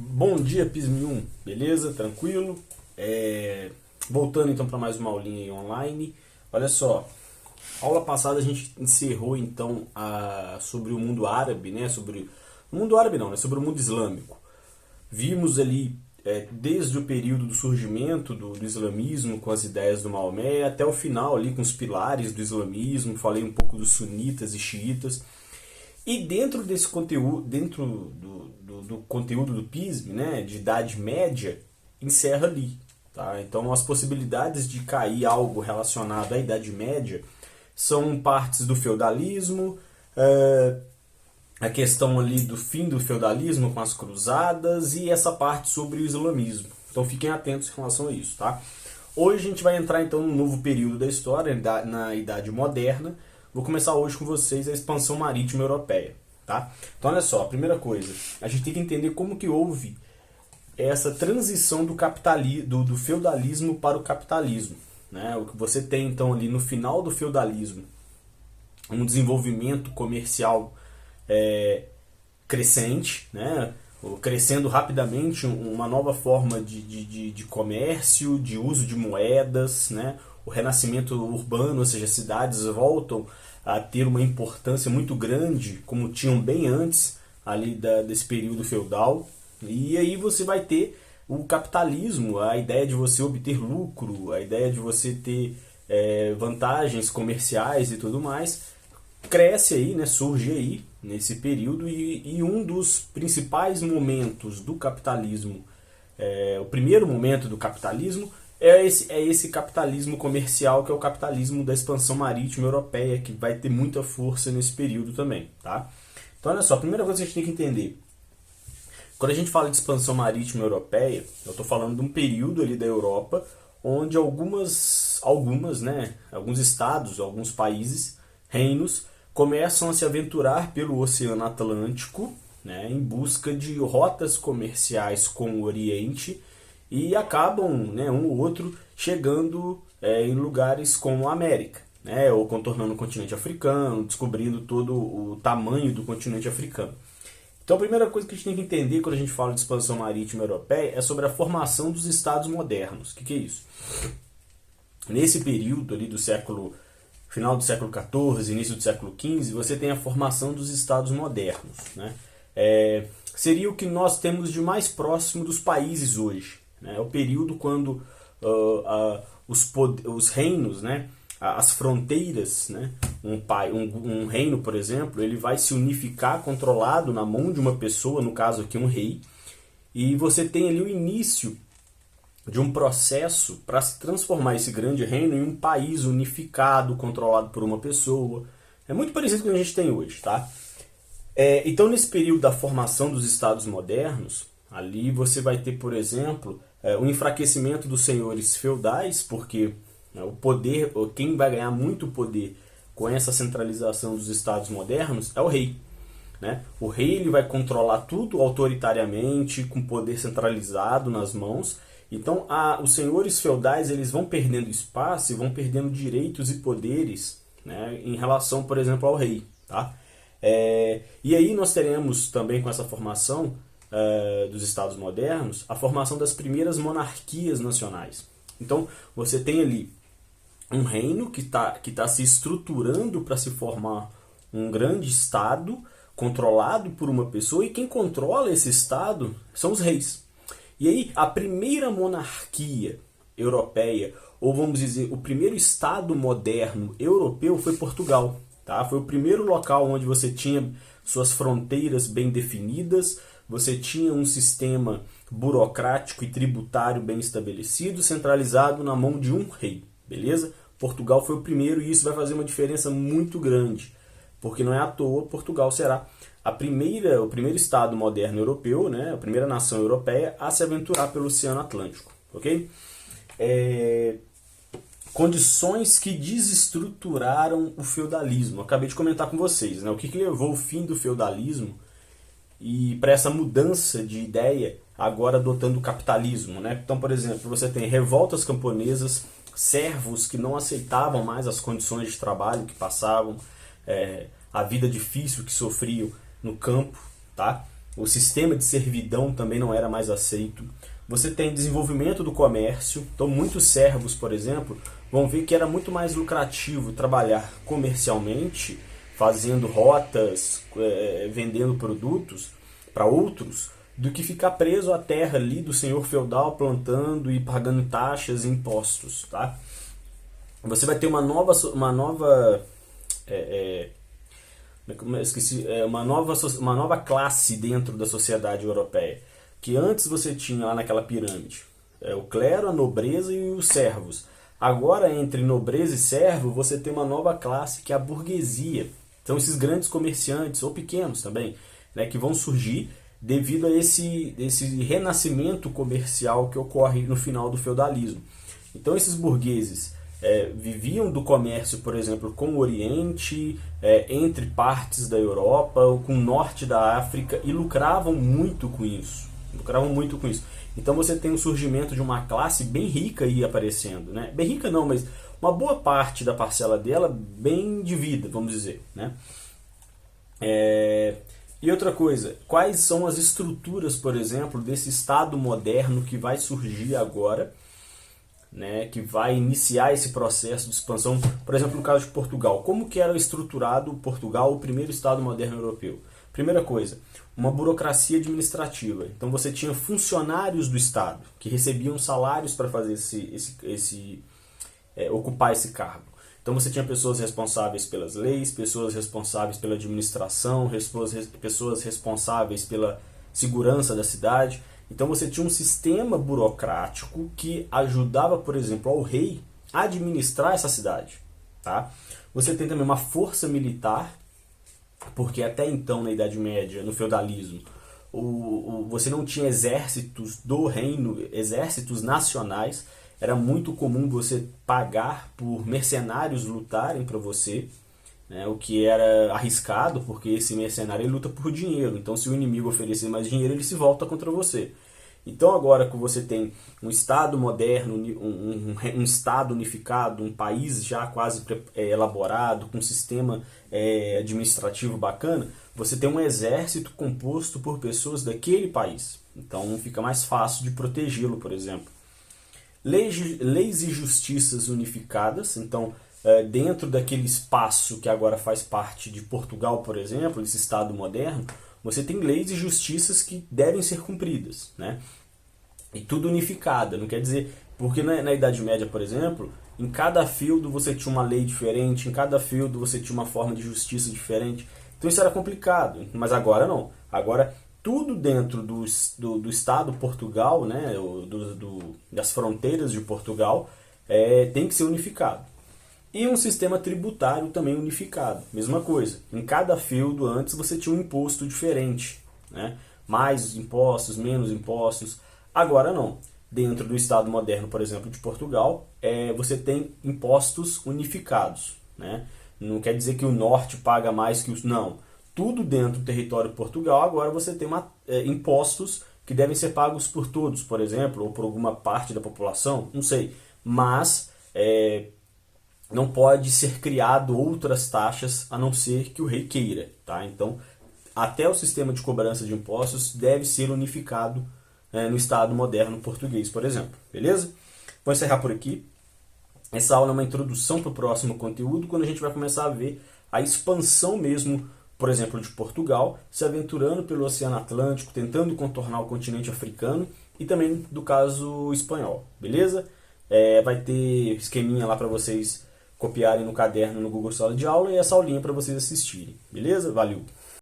Bom dia, PISM1, beleza? Tranquilo? Voltando então para mais uma aulinha aí online. Olha só, aula passada a gente encerrou então sobre o mundo árabe, né? Sobre o mundo árabe não, né? Sobre o mundo islâmico. Vimos ali desde o período do surgimento do islamismo com as ideias do Maomé até o final ali com os pilares do islamismo. Falei um pouco dos sunitas e xiitas. E dentro desse conteúdo, dentro do conteúdo do PISM, né, de Idade Média, encerra ali. Tá? Então as possibilidades de cair algo relacionado à Idade Média são partes do feudalismo, a questão ali do fim do feudalismo com as cruzadas e essa parte sobre o islamismo. Então fiquem atentos em relação a isso. Tá? Hoje a gente vai entrar então num novo período da história, na Idade Moderna. Vou começar hoje com vocês a expansão marítima europeia. Tá? Então olha só, a primeira coisa, a gente tem que entender como que houve essa transição do feudalismo para o capitalismo. Né? O que você tem então ali no final do feudalismo, um desenvolvimento comercial crescente, né? Crescendo rapidamente uma nova forma de comércio, de uso de moedas, né? O renascimento urbano, ou seja, as cidades voltam a ter uma importância muito grande, como tinham bem antes ali desse período feudal. E aí você vai ter o capitalismo, a ideia de você obter lucro, a ideia de você ter vantagens comerciais e tudo mais, cresce aí, né, surge aí nesse período e um dos principais momentos do capitalismo, o primeiro momento do capitalismo é esse capitalismo comercial, que é o capitalismo da expansão marítima europeia, que vai ter muita força nesse período também. Tá? Então olha só, a primeira coisa que a gente tem que entender, quando a gente fala de expansão marítima europeia, eu estou falando de um período ali da Europa onde alguns estados, alguns países, reinos, começam a se aventurar pelo Oceano Atlântico, né, em busca de rotas comerciais com o Oriente e acabam, né, um ou outro chegando em lugares como a América, né, ou contornando o continente africano, descobrindo todo o tamanho do continente africano. Então a primeira coisa que a gente tem que entender quando a gente fala de expansão marítima europeia é sobre a formação dos estados modernos. O que é isso? Nesse período ali final do século XIV, início do século XV, você tem a formação dos estados modernos. Né? Seria o que nós temos de mais próximo dos países hoje. Né? É o período quando os reinos, né? As fronteiras, né? Um reino, por exemplo, ele vai se unificar controlado na mão de uma pessoa, no caso aqui um rei, e você tem ali o início de um processo para se transformar esse grande reino em um país unificado, controlado por uma pessoa. É muito parecido com o que a gente tem hoje, tá? Então, nesse período da formação dos estados modernos, ali você vai ter, por exemplo, o enfraquecimento dos senhores feudais, porque o poder, quem vai ganhar muito poder com essa centralização dos estados modernos é o rei. Né? O rei ele vai controlar tudo autoritariamente, com poder centralizado nas mãos. Então, os senhores feudais eles vão perdendo espaço e vão perdendo direitos e poderes, né, em relação, por exemplo, ao rei. Tá? E aí nós teremos também com essa formação dos estados modernos a formação das primeiras monarquias nacionais. Então, você tem ali um reino que tá se estruturando para se formar um grande estado controlado por uma pessoa, e quem controla esse estado são os reis. E aí, a primeira monarquia europeia, ou vamos dizer, o primeiro estado moderno europeu foi Portugal. Tá? Foi o primeiro local onde você tinha suas fronteiras bem definidas, você tinha um sistema burocrático e tributário bem estabelecido, centralizado na mão de um rei. Beleza? Portugal foi o primeiro e isso vai fazer uma diferença muito grande, porque não é à toa Portugal será o primeiro estado moderno europeu, né, a primeira nação europeia a se aventurar pelo Oceano Atlântico. Ok? Condições que desestruturaram o feudalismo. Acabei de comentar com vocês, né, o que levou ao fim do feudalismo e para essa mudança de ideia agora adotando o capitalismo. Né? Então, por exemplo, você tem revoltas camponesas, servos que não aceitavam mais as condições de trabalho que passavam, a vida difícil que sofriam no campo, tá? O sistema de servidão também não era mais aceito. Você tem desenvolvimento do comércio. Então, muitos servos, por exemplo, vão ver que era muito mais lucrativo trabalhar comercialmente, fazendo rotas, vendendo produtos para outros, do que ficar preso à terra ali do senhor feudal, plantando e pagando taxas e impostos. Tá? Você vai ter uma nova uma nova classe dentro da sociedade europeia, que antes você tinha lá naquela pirâmide o clero, a nobreza e os servos. Agora, entre nobreza e servo, você tem uma nova classe, que é a burguesia. Então, esses grandes comerciantes, ou pequenos também, né, que vão surgir devido a esse renascimento comercial que ocorre no final do feudalismo. Então, esses burgueses viviam do comércio, por exemplo, com o Oriente, entre partes da Europa, ou com o norte da África, e lucravam muito com isso. Então você tem o surgimento de uma classe bem rica aí aparecendo, né? Bem rica não, mas uma boa parte da parcela dela bem de vida, vamos dizer, né? E outra coisa, quais são as estruturas, por exemplo, desse Estado moderno que vai surgir agora, né, que vai iniciar esse processo de expansão? Por exemplo, no caso de Portugal, como que era estruturado Portugal, o primeiro Estado moderno europeu? Primeira coisa, uma burocracia administrativa. Então você tinha funcionários do Estado que recebiam salários para fazer ocupar esse cargo. Então você tinha pessoas responsáveis pelas leis, pessoas responsáveis pela administração, pessoas responsáveis pela segurança da cidade. Então você tinha um sistema burocrático que ajudava, por exemplo, ao rei a administrar essa cidade. Tá? Você tem também uma força militar, porque até então, na Idade Média, no feudalismo, você não tinha exércitos do reino, exércitos nacionais. Era muito comum você pagar por mercenários lutarem para você, né, o que era arriscado, porque esse mercenário ele luta por dinheiro. Então, se o inimigo oferecer mais dinheiro, ele se volta contra você. Então, agora que você tem um Estado moderno, um Estado unificado, um país já quase elaborado, com um sistema administrativo bacana, você tem um exército composto por pessoas daquele país. Então, fica mais fácil de protegê-lo, por exemplo. Leis e justiças unificadas. Então, dentro daquele espaço que agora faz parte de Portugal, por exemplo, desse Estado moderno, você tem leis e justiças que devem ser cumpridas, né? E tudo unificada, não quer dizer... Porque na Idade Média, por exemplo, em cada feudo você tinha uma lei diferente, em cada feudo você tinha uma forma de justiça diferente. Então isso era complicado, mas agora não. Agora tudo dentro do Estado Portugal, né, das fronteiras de Portugal, tem que ser unificado. E um sistema tributário também unificado. Mesma coisa. Em cada feudo antes você tinha um imposto diferente, né? Mais impostos, menos impostos. Agora não. Dentro do Estado moderno, por exemplo, de Portugal, você tem impostos unificados, né? Não quer dizer que o norte paga mais que os... Não. Tudo dentro do território de Portugal, agora você tem impostos que devem ser pagos por todos, por exemplo, ou por alguma parte da população, não sei. Mas não pode ser criado outras taxas a não ser que o rei queira. Tá? Então, até o sistema de cobrança de impostos deve ser unificado no Estado moderno português, por exemplo. Beleza? Vou encerrar por aqui. Essa aula é uma introdução para o próximo conteúdo, quando a gente vai começar a ver a expansão mesmo, por exemplo, de Portugal, se aventurando pelo Oceano Atlântico, tentando contornar o continente africano, e também do caso espanhol. Beleza? Vai ter esqueminha lá para vocês copiarem no caderno no Google Sala de Aula, e essa aulinha para vocês assistirem. Beleza? Valeu!